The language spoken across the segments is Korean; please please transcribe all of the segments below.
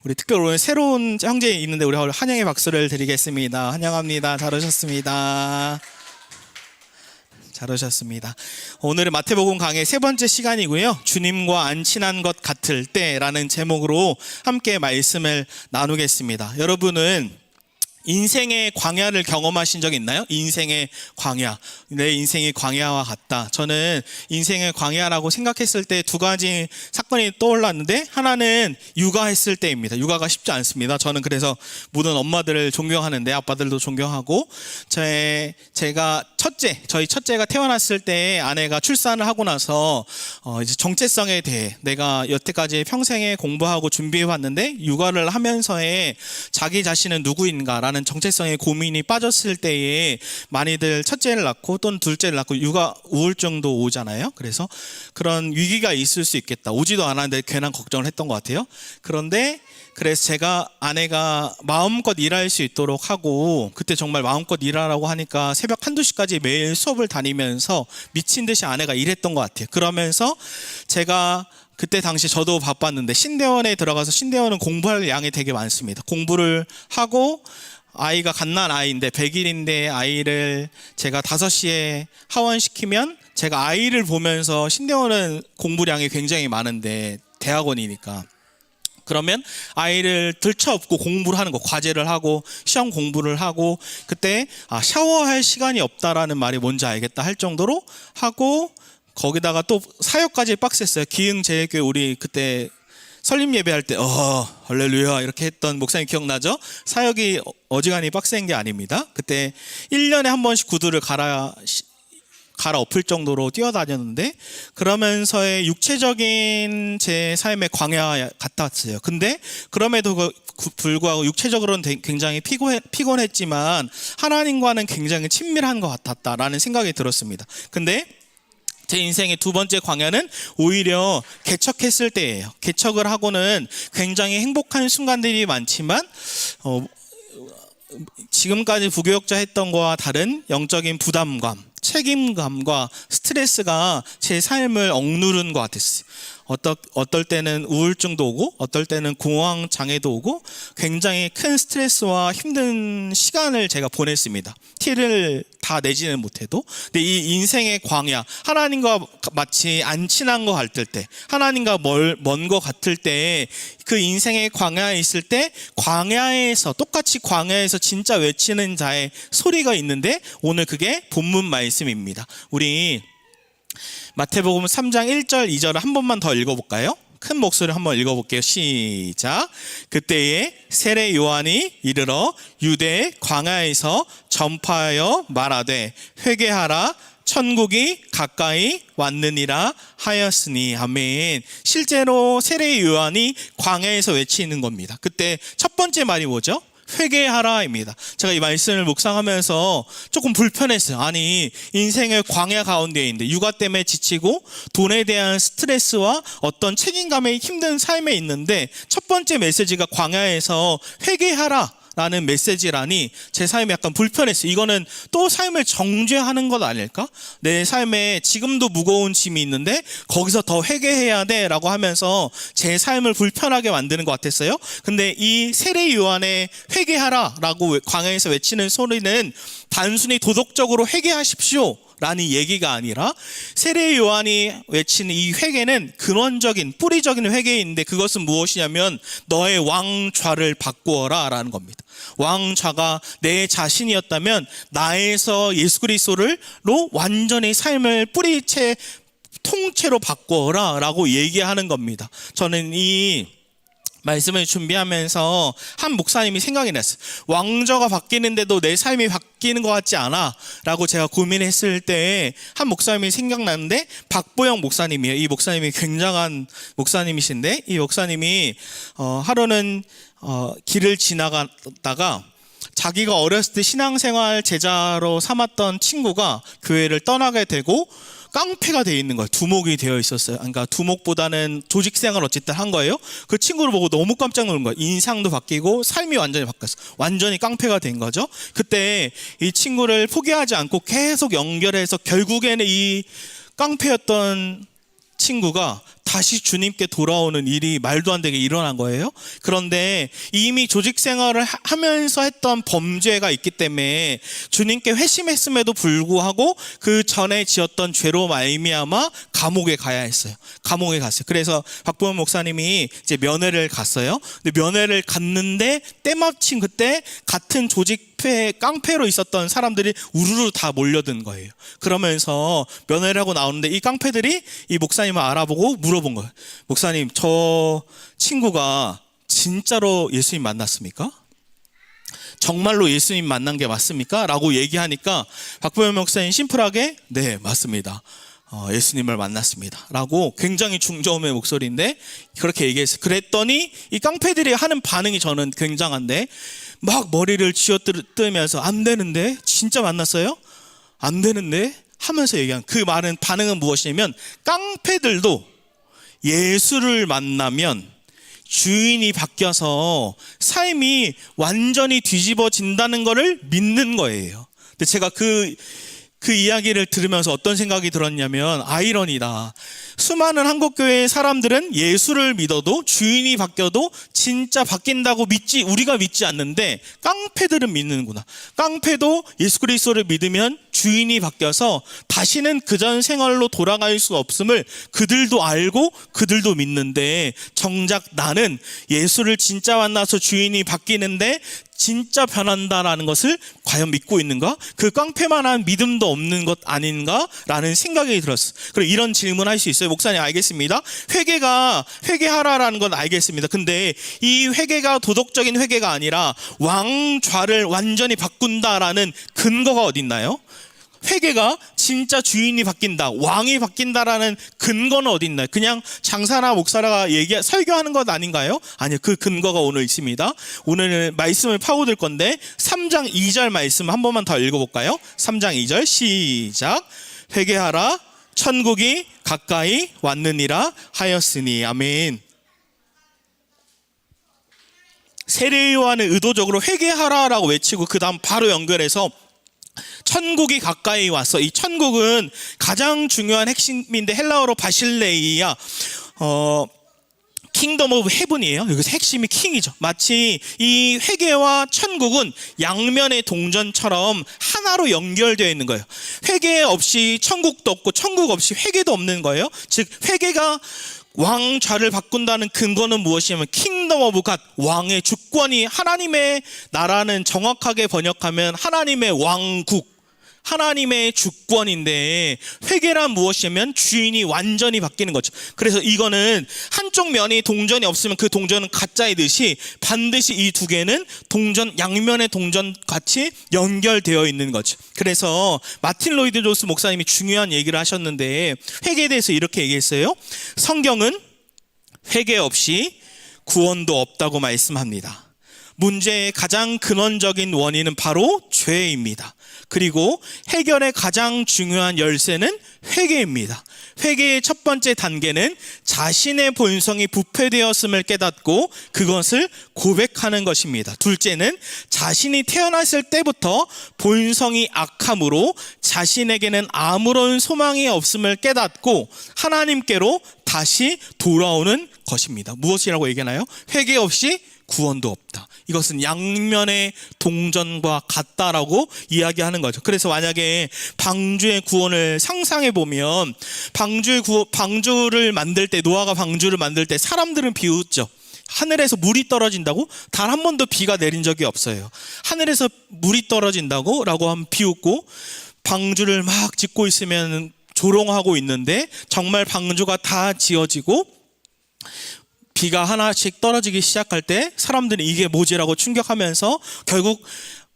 우리 특별히 오늘 새로운 형제 있는데 우리 환영의 박수를 드리겠습니다. 환영합니다. 잘 오셨습니다. 잘 오셨습니다. 오늘은 마태복음 강의 세 번째 시간이고요. 주님과 안 친한 것 같을 때라는 제목으로 함께 말씀을 나누겠습니다. 여러분은 인생의 광야를 경험하신 적 있나요? 인생의 광야. 내 인생이 광야와 같다. 저는 인생의 광야라고 생각했을 때 두 가지 사건이 떠올랐는데, 하나는 육아했을 때입니다. 육아가 쉽지 않습니다. 저는 그래서 모든 엄마들을 존경하는데, 아빠들도 존경하고, 저희 첫째가 태어났을 때 아내가 출산을 하고 나서 이제 정체성에 대해 내가 여태까지 평생에 공부하고 준비해 왔는데 육아를 하면서의 자기 자신은 누구인가라는 정체성에 고민이 빠졌을 때에 많이들 첫째를 낳고 또는 둘째를 낳고 육아 우울증도 오잖아요. 그래서 그런 위기가 있을 수 있겠다. 오지도 않았는데 괜한 걱정을 했던 것 같아요. 그래서 아내가 마음껏 일할 수 있도록 하고, 그때 정말 마음껏 일하라고 하니까 새벽 1-2시까지 매일 수업을 다니면서 미친 듯이 아내가 일했던 것 같아요. 그러면서 제가 그때 당시 저도 바빴는데 신대원에 들어가서, 신대원은 공부할 양이 되게 많습니다. 공부를 하고 아이가 갓난 아이인데 100일인데 아이를 제가 5시에 하원시키면 제가 아이를 보면서, 신대원은 공부량이 굉장히 많은데 대학원이니까, 그러면 아이를 들쳐업고 공부를 하는 거, 과제를 하고 시험 공부를 하고, 그때 샤워할 시간이 없다라는 말이 뭔지 알겠다 할 정도로 하고, 거기다가 또 사역까지 빡셌어요. 기흥제일교회 우리 그때 설립 예배할 때 할렐루야 이렇게 했던 목사님 기억나죠? 사역이 어지간히 빡센 게 아닙니다. 그때 1년에 한 번씩 구두를 갈아엎을 정도로 뛰어다녔는데, 그러면서의 육체적인 제 삶의 광야 같았어요. 근데 그럼에도 불구하고 육체적으로는 굉장히 피곤했지만 하나님과는 굉장히 친밀한 것 같았다라는 생각이 들었습니다. 근데 제 인생의 두 번째 광야는 오히려 개척했을 때예요. 개척을 하고는 굉장히 행복한 순간들이 많지만 지금까지 부교역자 했던 거와 다른 영적인 부담감, 책임감과 스트레스가 제 삶을 억누른 것 같았어요. 어떨 때는 우울증도 오고, 어떨 때는 공황 장애도 오고, 굉장히 큰 스트레스와 힘든 시간을 제가 보냈습니다. 티를 다 내지는 못해도. 근데 이 인생의 광야, 하나님과 마치 안 친한 것 같을 때, 하나님과 먼 것 같을 때, 그 인생의 광야에 있을 때, 똑같이 광야에서 진짜 외치는 자의 소리가 있는데, 오늘 그게 본문 말씀입니다. 우리 마태복음 3장 1절 2절을 한 번만 더 읽어볼까요? 큰 목소리로 한번 읽어볼게요. 시작. 그때에 세례 요한이 이르러 유대 광야에서 전파하여 말하되 회개하라, 천국이 가까이 왔느니라 하였으니. 아멘. 실제로 세례 요한이 광야에서 외치는 겁니다. 그때 첫 번째 말이 뭐죠? 회개하라입니다. 제가 이 말씀을 묵상하면서 조금 불편했어요. 아니, 인생의 광야 가운데 있는데 육아 때문에 지치고 돈에 대한 스트레스와 어떤 책임감에 힘든 삶에 있는데 첫 번째 메시지가 광야에서 회개하라 라는 메시지라니 제 삶이 약간 불편했어요. 이거는 또 삶을 정죄하는 것 아닐까? 내 삶에 지금도 무거운 짐이 있는데 거기서 더 회개해야 돼 라고 하면서 제 삶을 불편하게 만드는 것 같았어요. 근데 이 세례 요한의 회개하라 라고 광야에서 외치는 소리는 단순히 도덕적으로 회개하십시오 라는 얘기가 아니라, 세례 요한이 외치는 이 회개는 근원적인 뿌리적인 회개인데, 그것은 무엇이냐면 너의 왕좌를 바꾸어라 라는 겁니다. 왕좌가 내 자신이었다면 나에서 예수 그리스도로 완전히 삶을 통째로 바꾸어라 라고 얘기하는 겁니다. 저는 이 말씀을 준비하면서 한 목사님이 생각이 났어요. 왕좌가 바뀌는데도 내 삶이 바뀌는 것 같지 않아 라고 제가 고민했을 때 한 목사님이 생각났는데, 박보영 목사님이에요. 이 목사님이 굉장한 목사님이신데, 이 목사님이 하루는 길을 지나가다가 자기가 어렸을 때 신앙생활 제자로 삼았던 친구가 교회를 떠나게 되고 깡패가 되어 있는 거예요. 두목이 되어 있었어요. 그러니까 두목보다는 조직생활 어쨌든 한 거예요. 그 친구를 보고 너무 깜짝 놀란 거예요. 인상도 바뀌고 삶이 완전히 바뀌었어. 완전히 깡패가 된 거죠. 그때 이 친구를 포기하지 않고 계속 연결해서 결국에는 이 깡패였던 친구가 다시 주님께 돌아오는 일이 말도 안 되게 일어난 거예요. 그런데 이미 조직 생활을 하면서 했던 범죄가 있기 때문에 주님께 회심했음에도 불구하고 그 전에 지었던 죄로 말미암아 감옥에 가야 했어요. 감옥에 갔어요. 그래서 박보현 목사님이 이제 면회를 갔어요. 근데 면회를 갔는데 때마침 그때 같은 조직회 깡패로 있었던 사람들이 우르르 다 몰려든 거예요. 그러면서 면회를 하고 나오는데 이 깡패들이 이 목사님을 알아보고 물어본 거예요. 목사님, 저 친구가 진짜로 예수님 만났습니까? 정말로 예수님 만난 게 맞습니까? 라고 얘기하니까 박보현 목사님 심플하게 네, 맞습니다. 예수님을 만났습니다. 라고 굉장히 중저음의 목소리인데 그렇게 얘기했어요. 그랬더니 이 깡패들이 하는 반응이 저는 굉장한데 막 머리를 쥐어뜯으면서 안 되는데? 진짜 만났어요? 안 되는데? 하면서 얘기한 그 말은 반응은 무엇이냐면 깡패들도 예수를 만나면 주인이 바뀌어서 삶이 완전히 뒤집어진다는 것을 믿는 거예요. 근데 제가 그 이야기를 들으면서 어떤 생각이 들었냐면 아이러니다. 수많은 한국교회의 사람들은 예수를 믿어도 주인이 바뀌어도 진짜 바뀐다고 우리가 믿지 않는데 깡패들은 믿는구나. 깡패도 예수 그리스도를 믿으면 주인이 바뀌어서 다시는 그전 생활로 돌아갈 수 없음을 그들도 알고 그들도 믿는데 정작 나는 예수를 진짜 만나서 주인이 바뀌는데 진짜 변한다라는 것을 과연 믿고 있는가? 그 깡패만한 믿음도 없는 것 아닌가라는 생각이 들었어요. 그리고 이런 질문할 수 있어요. 목사님, 알겠습니다. 회개하라라는 건 알겠습니다. 근데 이 회개가 도덕적인 회개가 아니라 왕좌를 완전히 바꾼다라는 근거가 어디 있나요? 회개가 진짜 주인이 바뀐다, 왕이 바뀐다라는 근거는 어디 있나요? 그냥 장사나 목사가 설교하는 것 아닌가요? 아니요, 그 근거가 오늘 있습니다. 오늘 말씀을 파고들 건데 3장 2절 말씀 한 번만 더 읽어볼까요? 3장 2절 시작. 회개하라, 천국이 가까이 왔느니라 하였으니. 아멘. 세례요한은 의도적으로 회개하라라고 외치고 그 다음 바로 연결해서 천국이 가까이 왔어. 이 천국은 가장 중요한 핵심인데 헬라어로 바실레이야. 킹덤 오브 헤븐이에요. 여기서 핵심이 킹이죠. 마치 이 회개와 천국은 양면의 동전처럼 하나로 연결되어 있는 거예요. 회개 없이 천국도 없고 천국 없이 회개도 없는 거예요. 즉 회개가 왕좌를 바꾼다는 근거는 무엇이냐면 킹덤 오브 갓, 왕의 주권이, 하나님의 나라는 정확하게 번역하면 하나님의 왕국, 하나님의 주권인데 회개란 무엇이냐면 주인이 완전히 바뀌는 거죠. 그래서 이거는 한쪽 면이 동전이 없으면 그 동전은 가짜이듯이 반드시 이 두 개는 동전, 양면의 동전 같이 연결되어 있는 거죠. 그래서 마틴 로이드 존스 목사님이 중요한 얘기를 하셨는데 회개에 대해서 이렇게 얘기했어요. 성경은 회개 없이 구원도 없다고 말씀합니다. 문제의 가장 근원적인 원인은 바로 죄입니다. 그리고 해결의 가장 중요한 열쇠는 회개입니다. 회개의 첫 번째 단계는 자신의 본성이 부패되었음을 깨닫고 그것을 고백하는 것입니다. 둘째는 자신이 태어났을 때부터 본성이 악함으로 자신에게는 아무런 소망이 없음을 깨닫고 하나님께로 다시 돌아오는 것입니다. 무엇이라고 얘기하나요? 회개 없이 구원도 없다. 이것은 양면의 동전과 같다라고 이야기하는 거죠. 그래서 만약에 방주의 구원을 상상해 보면 방주를 만들 때, 노아가 방주를 만들 때 사람들은 비웃죠. 하늘에서 물이 떨어진다고? 단 한 번도 비가 내린 적이 없어요. 하늘에서 물이 떨어진다고? 라고 하면 비웃고, 방주를 막 짓고 있으면 조롱하고 있는데 정말 방주가 다 지어지고 비가 하나씩 떨어지기 시작할 때 사람들이 이게 뭐지라고 충격하면서 결국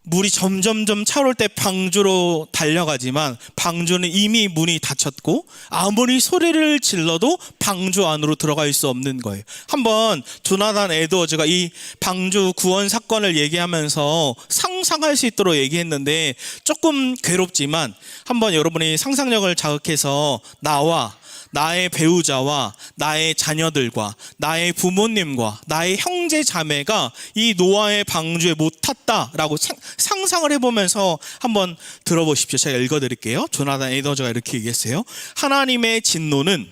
물이 점점점 차올 때 방주로 달려가지만 방주는 이미 문이 닫혔고 아무리 소리를 질러도 방주 안으로 들어갈 수 없는 거예요. 한번 조나단 에드워즈가 이 방주 구원 사건을 얘기하면서 상상할 수 있도록 얘기했는데 조금 괴롭지만 한번 여러분이 상상력을 자극해서 나와 나의 배우자와 나의 자녀들과 나의 부모님과 나의 형제 자매가 이 노아의 방주에 못 탔다라고 상상을 해보면서 한번 들어보십시오. 제가 읽어드릴게요. 조나단 에드워즈가 이렇게 얘기했어요. 하나님의 진노는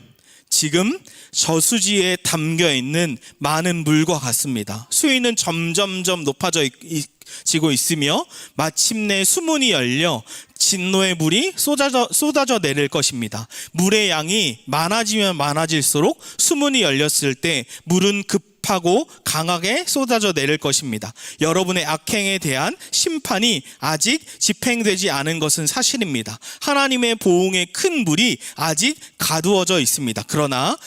지금 저수지에 담겨 있는 많은 물과 같습니다. 수위는 점점점 높아지고 있으며 마침내 수문이 열려 진노의 물이 쏟아져 내릴 것입니다. 물의 양이 많아지면 많아질수록 수문이 열렸을 때 물은 급하고 강하게 쏟아져 내릴 것입니다. 여러분의 악행에 대한 심판이 아직 집행되지 않은 것은 사실입니다. 하나님의 보응의 큰 물이 아직 가두어져 있습니다. 그러나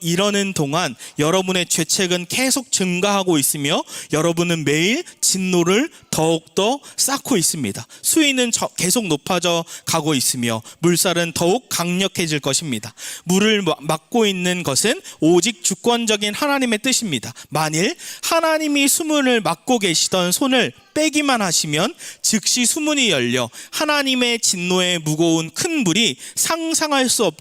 이러는 동안 여러분의 죄책은 계속 증가하고 있으며 여러분은 매일 진노를 더욱더 쌓고 있습니다. 수위는 계속 높아져 가고 있으며 물살은 더욱 강력해질 것입니다. 물을 막고 있는 것은 오직 주권적인 하나님의 뜻입니다. 만일 하나님이 수문을 막고 계시던 손을 빼기만 하시면 즉시 수문이 열려 하나님의 진노의 무거운 큰 물이 상상할 수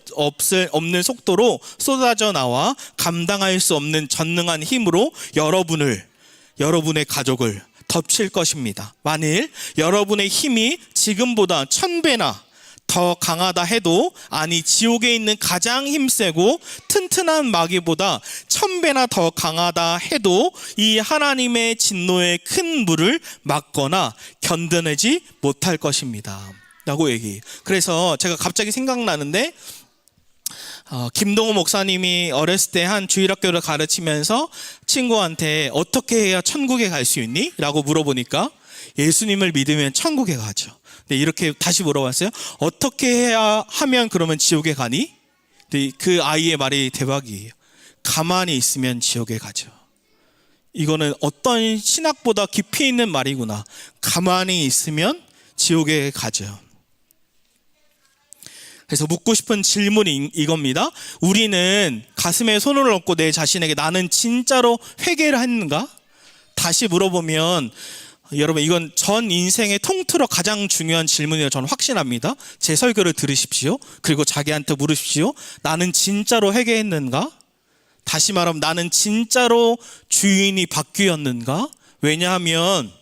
없는 속도로 쏟아져 나와 감당할 수 없는 전능한 힘으로 여러분의 가족을 덮칠 것입니다. 만일 여러분의 힘이 지금보다 1000배나 더 강하다 해도, 아니 지옥에 있는 가장 힘세고 튼튼한 마귀보다 1000배나 더 강하다 해도 이 하나님의 진노의 큰 물을 막거나 견뎌내지 못할 것입니다 라고 얘기해요. 그래서 제가 갑자기 생각나는데 김동호 목사님이 어렸을 때 한 주일학교를 가르치면서 친구한테 어떻게 해야 천국에 갈 수 있니? 라고 물어보니까 예수님을 믿으면 천국에 가죠. 근데 이렇게 다시 물어봤어요. 어떻게 해야 하면 그러면 지옥에 가니? 근데 그 아이의 말이 대박이에요. 가만히 있으면 지옥에 가죠. 이거는 어떤 신학보다 깊이 있는 말이구나. 가만히 있으면 지옥에 가죠. 그래서 묻고 싶은 질문이 이겁니다. 우리는 가슴에 손을 얹고 내 자신에게 나는 진짜로 회개를 했는가? 다시 물어보면 여러분, 이건 전 인생의 통틀어 가장 중요한 질문이라고 저는 확신합니다. 제 설교를 들으십시오. 그리고 자기한테 물으십시오. 나는 진짜로 회개했는가? 다시 말하면 나는 진짜로 주인이 바뀌었는가? 왜냐하면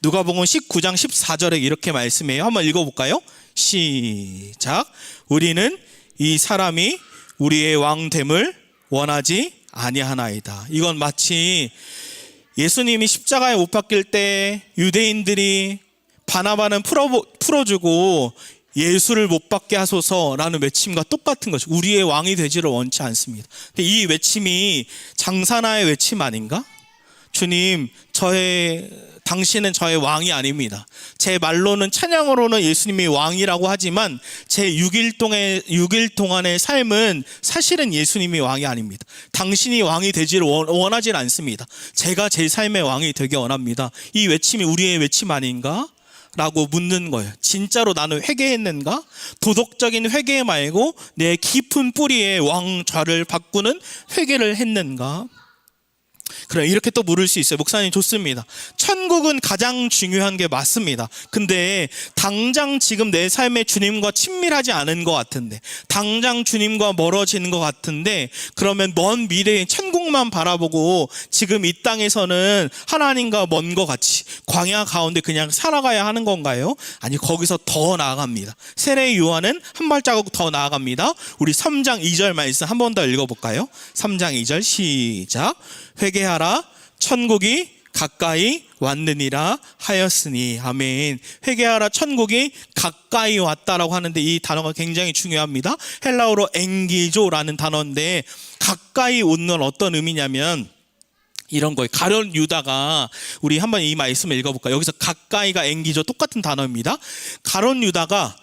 누가복음 19장 14절에 이렇게 말씀해요. 한번 읽어볼까요? 시작. 우리는 이 사람이 우리의 왕됨을 원하지 아니하나이다. 이건 마치 예수님이 십자가에 못 박힐 때 유대인들이 바나바는 풀어주고 예수를 못 받게 하소서라는 외침과 똑같은 거죠. 우리의 왕이 되지를 원치 않습니다. 근데 이 외침이 장사나의 외침 아닌가? 주님, 당신은 저의 왕이 아닙니다. 제 말로는, 찬양으로는 예수님이 왕이라고 하지만 제 6일 동안의 삶은 사실은 예수님이 왕이 아닙니다. 당신이 왕이 되지를 원하지 않습니다. 제가 제 삶의 왕이 되게 원합니다. 이 외침이 우리의 외침 아닌가? 라고 묻는 거예요. 진짜로 나는 회개했는가? 도덕적인 회개 말고 내 깊은 뿌리의 왕좌를 바꾸는 회개를 했는가? 그래, 이렇게 또 물을 수 있어요. 목사님, 좋습니다. 천국은 가장 중요한 게 맞습니다. 근데 당장 지금 내 삶에 주님과 친밀하지 않은 것 같은데, 당장 주님과 멀어지는 것 같은데, 그러면 먼 미래의 천국만 바라보고 지금 이 땅에서는 하나님과 먼 것 같이 광야 가운데 그냥 살아가야 하는 건가요? 아니, 거기서 더 나아갑니다. 세례 요한은 한 발자국 더 나아갑니다. 우리 3장 2절 말씀 한 번 더 읽어볼까요? 3장 2절 시작. 회개하라, 천국이 가까이 왔느니라 하였으니. 아멘. 회개하라, 천국이 가까이 왔다라고 하는데 이 단어가 굉장히 중요합니다. 헬라어로 엥기조라는 단어인데 가까이 온 건 어떤 의미냐면 이런 거예요. 가룟 유다가, 우리 한번 이 말씀을 읽어볼까요? 여기서 가까이가 엥기조 똑같은 단어입니다. 가룟 유다가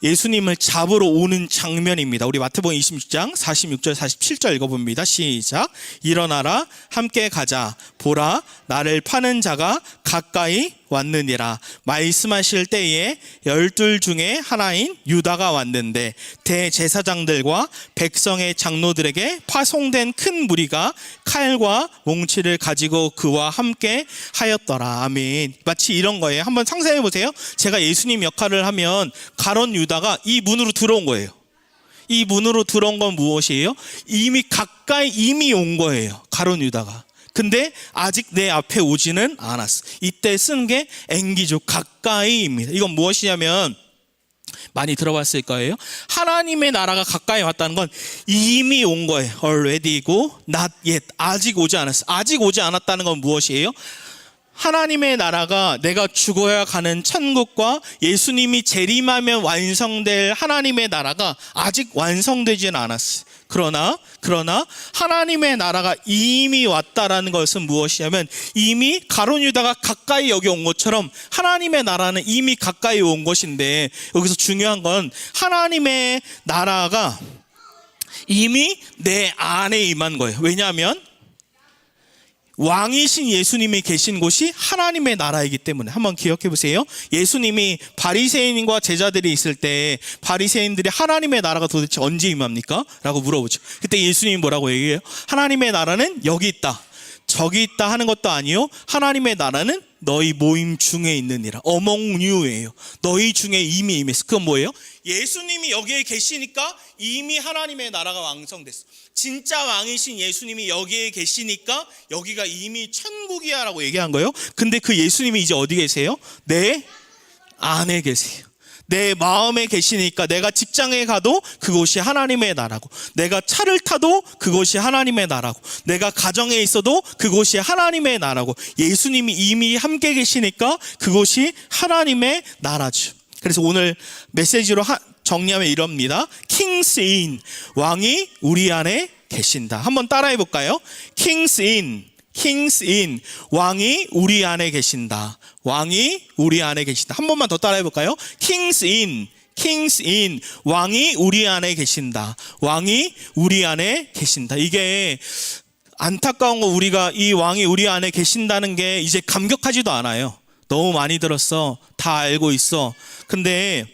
예수님을 잡으러 오는 장면입니다. 우리 마태복음 26장 46절 47절 읽어봅니다. 시작. 일어나라, 함께 가자. 보라, 나를 파는 자가 가까이 왔느니라. 말씀하실 때에 12 중에 하나인 유다가 왔는데 대제사장들과 백성의 장로들에게 파송된 큰 무리가 칼과 몽치를 가지고 그와 함께 하였더라. 아멘. 마치 이런 거예요. 한번 상상해 보세요. 제가 예수님 역할을 하면 가룟 유다가 이 문으로 들어온 거예요. 이 문으로 들어온 건 무엇이에요? 이미 가까이 온 거예요. 가룟 유다가. 근데 아직 내 앞에 오지는 않았어. 이때 쓴 게 엥기조, 가까이입니다. 이건 무엇이냐면 많이 들어봤을 거예요. 하나님의 나라가 가까이 왔다는 건 이미 온 거예요. already고 not yet, 아직 오지 않았어. 아직 오지 않았다는 건 무엇이에요? 하나님의 나라가 내가 죽어야 가는 천국과 예수님이 재림하면 완성될 하나님의 나라가 아직 완성되지는 않았어요. 그러나 하나님의 나라가 이미 왔다라는 것은 무엇이냐면, 이미 가룟 유다가 가까이 여기 온 것처럼 하나님의 나라는 이미 가까이 온 것인데, 여기서 중요한 건 하나님의 나라가 이미 내 안에 임한 거예요. 왜냐하면 왕이신 예수님이 계신 곳이 하나님의 나라이기 때문에. 한번 기억해 보세요. 예수님이 바리새인과 제자들이 있을 때 바리새인들이 하나님의 나라가 도대체 언제 임합니까? 라고 물어보죠. 그때 예수님이 뭐라고 얘기해요? 하나님의 나라는 여기 있다, 저기 있다 하는 것도 아니요, 하나님의 나라는 너희 모임 중에 있느니라. among you예요. 너희 중에 이미 임했어. 그건 뭐예요? 예수님이 여기에 계시니까 이미 하나님의 나라가 완성됐어. 진짜 왕이신 예수님이 여기에 계시니까 여기가 이미 천국이야 라고 얘기한 거예요. 근데 그 예수님이 이제 어디 계세요? 내 안에 계세요. 내 마음에 계시니까 내가 직장에 가도 그곳이 하나님의 나라고, 내가 차를 타도 그곳이 하나님의 나라고, 내가 가정에 있어도 그곳이 하나님의 나라고, 예수님이 이미 함께 계시니까 그곳이 하나님의 나라죠. 그래서 오늘 메시지로 정리하면 이럽니다. Kings in, 왕이 우리 안에 계신다. 한번 따라해 볼까요? Kings in, 왕이 우리 안에 계신다. 왕이 우리 안에 계신다. 한 번만 더 따라해 볼까요? Kings in, 왕이 우리 안에 계신다. 왕이 우리 안에 계신다. 이게 안타까운 거, 우리가 이 왕이 우리 안에 계신다는 게 이제 감격하지도 않아요. 너무 많이 들었어, 다 알고 있어. 근데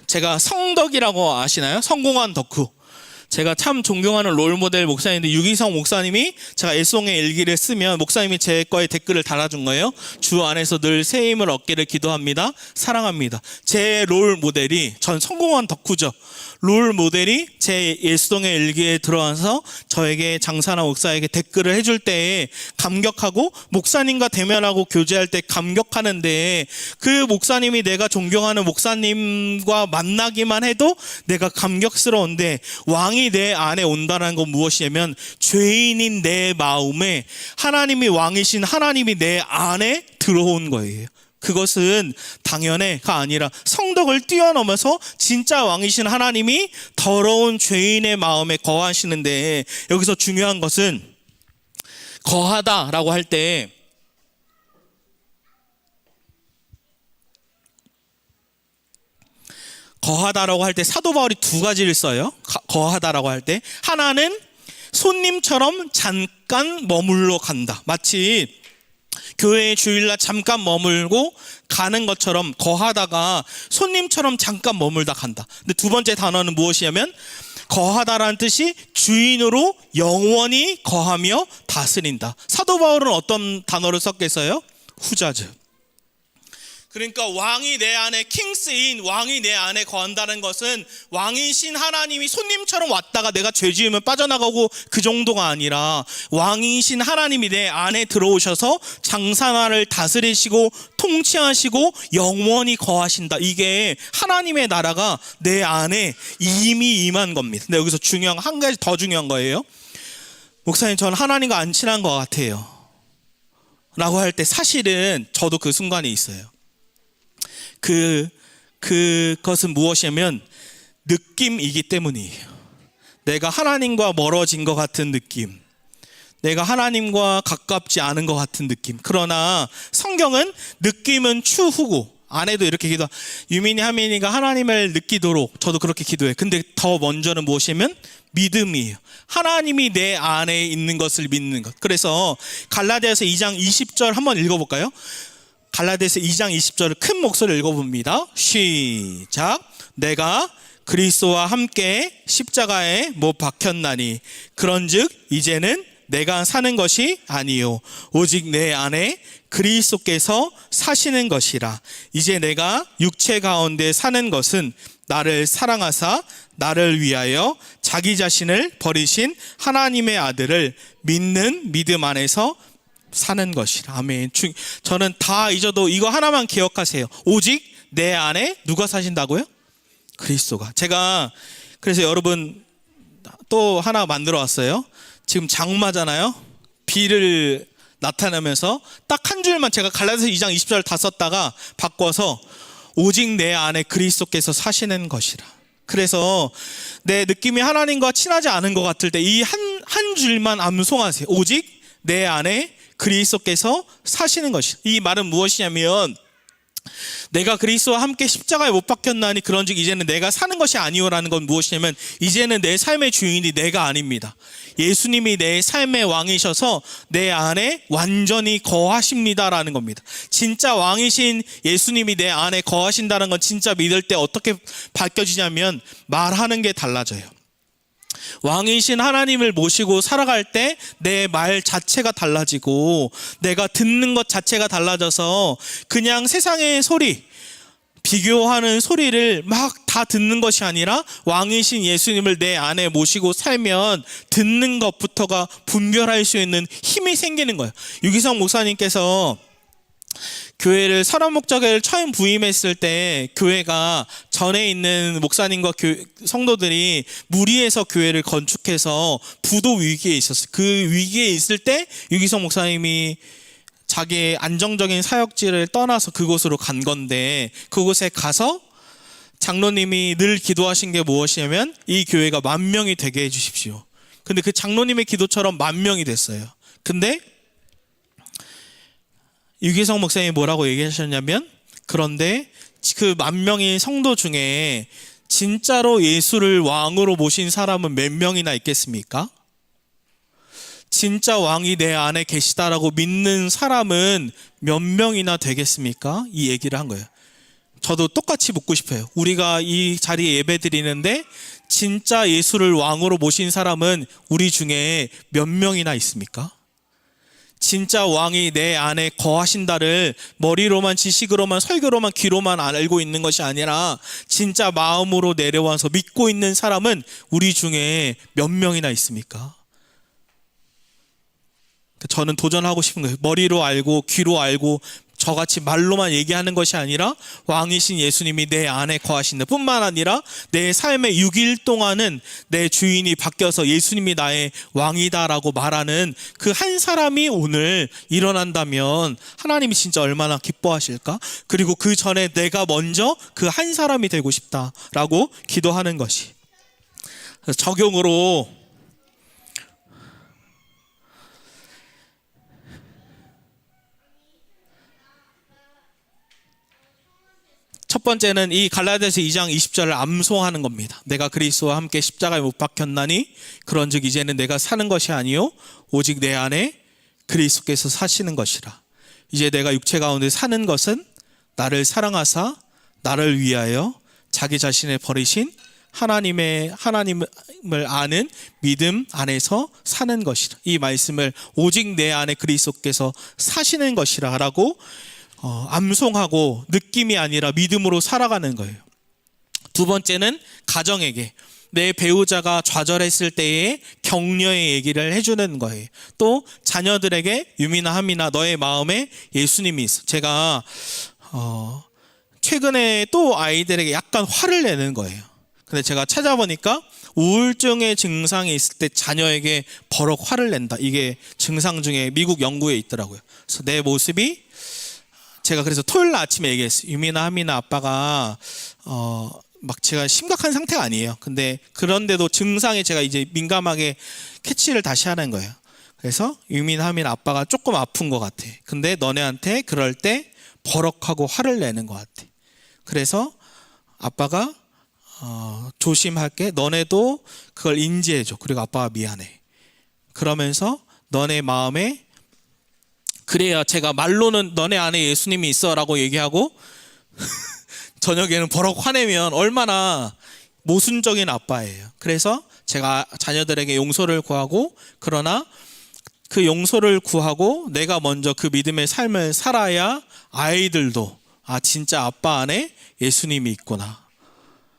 제가 성덕이라고 아시나요? 성공한 덕후. 제가 참 존경하는 롤모델 목사님인데, 유기성 목사님이 제가 애송의 일기를 쓰면 목사님이 제 거에 댓글을 달아준 거예요. 주 안에서 늘 새 힘을 얻기를 기도합니다. 사랑합니다. 제 롤모델이, 전 성공한 덕후죠. 롤모델이 제 예수동의 일기에 들어와서 저에게, 장사나 목사에게 댓글을 해줄 때 감격하고, 목사님과 대면하고 교제할 때 감격하는데, 그 목사님이 내가 존경하는 목사님과 만나기만 해도 내가 감격스러운데, 왕이 내 안에 온다는 건 무엇이냐면, 죄인인 내 마음에 하나님이 왕이신 하나님이 내 안에 들어온 거예요. 그것은 당연해가 아니라 성덕을 뛰어넘어서 진짜 왕이신 하나님이 더러운 죄인의 마음에 거하시는데, 여기서 중요한 것은 거하다라고 할 때 사도 바울이 두 가지를 써요. 거하다라고 할 때, 하나는 손님처럼 잠깐 머물러 간다. 마치 교회에 주일날 잠깐 머물고 가는 것처럼 거하다가 손님처럼 잠깐 머물다 간다. 근데 두 번째 단어는 무엇이냐면, 거하다라는 뜻이 주인으로 영원히 거하며 다스린다. 사도 바울은 어떤 단어를 썼겠어요? 후자죠. 그러니까 왕이 내 안에, 킹스인, 왕이 내 안에 거한다는 것은 왕이신 하나님이 손님처럼 왔다가 내가 죄 지으면 빠져나가고 그 정도가 아니라, 왕이신 하나님이 내 안에 들어오셔서 장사나를 다스리시고 통치하시고 영원히 거하신다. 이게 하나님의 나라가 내 안에 이미 임한 겁니다. 근데 여기서 중요한, 한 가지 더 중요한 거예요. 목사님, 저는 하나님과 안 친한 것 같아요 라고 할 때, 사실은 저도 그 순간이 있어요. 그것은 무엇이냐면 느낌이기 때문이에요. 내가 하나님과 멀어진 것 같은 느낌, 내가 하나님과 가깝지 않은 것 같은 느낌. 그러나 성경은 느낌은 추후고, 아내도 이렇게 기도, 유민이 하민이가 하나님을 느끼도록, 저도 그렇게 기도해요. 근데 더 먼저는 무엇이냐면 믿음이에요. 하나님이 내 안에 있는 것을 믿는 것. 그래서 갈라디아서 2장 20절 한번 읽어볼까요? 갈라디아서 2장 20절을 큰 목소리로 읽어봅니다. 시작. 내가 그리스도와 함께 십자가에 못 박혔나니, 그런즉 이제는 내가 사는 것이 아니요 오직 내 안에 그리스도께서 사시는 것이라. 이제 내가 육체 가운데 사는 것은 나를 사랑하사 나를 위하여 자기 자신을 버리신 하나님의 아들을 믿는 믿음 안에서 사는 것이라. 아멘. 저는 다 잊어도 이거 하나만 기억하세요. 오직 내 안에 누가 사신다고요? 그리스도가. 제가 그래서 여러분 또 하나 만들어 왔어요. 지금 장마잖아요. 비를 나타내면서 딱 한 줄만 제가 갈라디아서 2장 20절 다 썼다가 바꿔서 오직 내 안에 그리스도께서 사시는 것이라. 그래서 내 느낌이 하나님과 친하지 않은 것 같을 때 이 한 줄만 암송하세요. 오직 내 안에 그리스도께서 사시는 것이라. 이 말은 무엇이냐면 내가 그리스도와 함께 십자가에 못 박혔나니 그런즉 이제는 내가 사는 것이 아니오라는 건 무엇이냐면 이제는 내 삶의 주인이 내가 아닙니다. 예수님이 내 삶의 왕이셔서 내 안에 완전히 거하십니다라는 겁니다. 진짜 왕이신 예수님이 내 안에 거하신다는 건 진짜 믿을 때 어떻게 밝혀지냐면 말하는 게 달라져요. 왕이신 하나님을 모시고 살아갈 때 내 말 자체가 달라지고 내가 듣는 것 자체가 달라져서 그냥 세상의 소리, 비교하는 소리를 막 다 듣는 것이 아니라 왕이신 예수님을 내 안에 모시고 살면 듣는 것부터가 분별할 수 있는 힘이 생기는 거예요. 유기성 목사님께서 교회를 설원 목자교회를 처음 부임했을 때 교회가 전에 있는 목사님과 성도들이 무리해서 교회를 건축해서 부도 위기에 있었어요. 그 위기에 있을 때 유기성 목사님이 자기의 안정적인 사역지를 떠나서 그곳으로 간 건데 그곳에 가서 장로님이 늘 기도하신 게 무엇이냐면 이 교회가 10,000명이 되게 해주십시오. 근데 그 장로님의 기도처럼 10,000명이 됐어요. 근데 유기성 목사님이 뭐라고 얘기하셨냐면 그런데 그 10,000명의 성도 중에 진짜로 예수를 왕으로 모신 사람은 몇 명이나 있겠습니까? 진짜 왕이 내 안에 계시다라고 믿는 사람은 몇 명이나 되겠습니까? 이 얘기를 한 거예요. 저도 똑같이 묻고 싶어요. 우리가 이 자리에 예배 드리는데 진짜 예수를 왕으로 모신 사람은 우리 중에 몇 명이나 있습니까? 진짜 왕이 내 안에 거하신다를 머리로만 지식으로만 설교로만 귀로만 알고 있는 것이 아니라 진짜 마음으로 내려와서 믿고 있는 사람은 우리 중에 몇 명이나 있습니까? 저는 도전하고 싶은 거예요. 머리로 알고 귀로 알고 저같이 말로만 얘기하는 것이 아니라 왕이신 예수님이 내 안에 거하신다 뿐만 아니라 내 삶의 6일 동안은 내 주인이 바뀌어서 예수님이 나의 왕이다라고 말하는 그 한 사람이 오늘 일어난다면 하나님이 진짜 얼마나 기뻐하실까? 그리고 그 전에 내가 먼저 그 한 사람이 되고 싶다라고 기도하는 것이. 적용으로 첫 번째는 이 갈라디아서 2장 20절을 암송하는 겁니다. 내가 그리스도와 함께 십자가에 못 박혔나니 그런즉 이제는 내가 사는 것이 아니요 오직 내 안에 그리스도께서 사시는 것이라. 이제 내가 육체 가운데 사는 것은 나를 사랑하사 나를 위하여 자기 자신을 버리신 하나님을 아는 믿음 안에서 사는 것이라. 이 말씀을 오직 내 안에 그리스도께서 사시는 것이라 라고 암송하고 느낌이 아니라 믿음으로 살아가는 거예요. 두 번째는 가정에게 내 배우자가 좌절했을 때의 격려의 얘기를 해주는 거예요. 또 자녀들에게 유미나 하미나 너의 마음에 예수님이 있어. 제가 최근에 또 아이들에게 약간 화를 내는 거예요. 근데 제가 찾아보니까 우울증의 증상이 있을 때 자녀에게 버럭 화를 낸다. 이게 증상 중에 미국 연구에 있더라고요. 그래서 내 모습이 제가 그래서 토요일 날 아침에 얘기했어요. 유미나 하미나 아빠가 막 제가 심각한 상태가 아니에요. 근데 그런데도 증상에 제가 이제 민감하게 캐치를 다시 하는 거예요. 그래서 유미나 하미나 아빠가 조금 아픈 것 같아. 근데 너네한테 그럴 때 버럭하고 화를 내는 것 같아. 그래서 아빠가 조심할게. 너네도 그걸 인지해줘. 그리고 아빠가 미안해. 그러면서 너네 마음에 그래야 제가 말로는 너네 안에 예수님이 있어 라고 얘기하고 저녁에는 버럭 화내면 얼마나 모순적인 아빠예요. 그래서 제가 자녀들에게 용서를 구하고 그러나 그 용서를 구하고 내가 먼저 그 믿음의 삶을 살아야 아이들도 진짜 아빠 안에 예수님이 있구나.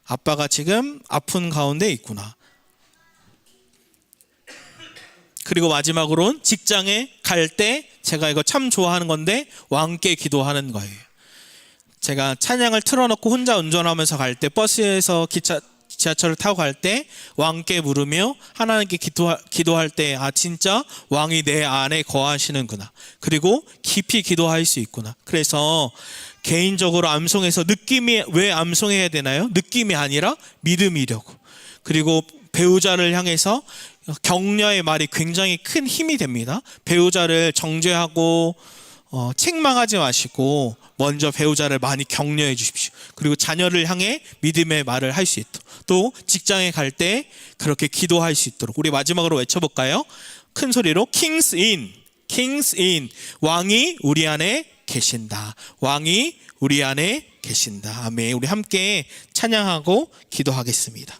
아빠가 지금 아픈 가운데 있구나. 그리고 마지막으로는 직장에 갈 때 제가 이거 참 좋아하는 건데 왕께 기도하는 거예요. 제가 찬양을 틀어놓고 혼자 운전하면서 갈 때, 버스에서 지하철을 타고 갈 때 왕께 물으며 하나님께 기도할 때, 아 진짜 왕이 내 안에 거하시는구나, 그리고 깊이 기도할 수 있구나. 그래서 개인적으로 암송해서 느낌이, 왜 암송해야 되나요? 느낌이 아니라 믿음이려고. 그리고 배우자를 향해서 격려의 말이 굉장히 큰 힘이 됩니다. 배우자를 정죄하고 책망하지 마시고 먼저 배우자를 많이 격려해 주십시오. 그리고 자녀를 향해 믿음의 말을 할 수 있도록, 또 직장에 갈 때 그렇게 기도할 수 있도록. 우리 마지막으로 외쳐볼까요? 큰 소리로 Kings in, Kings in. 왕이 우리 안에 계신다. 왕이 우리 안에 계신다. 아멘. 우리 함께 찬양하고 기도하겠습니다.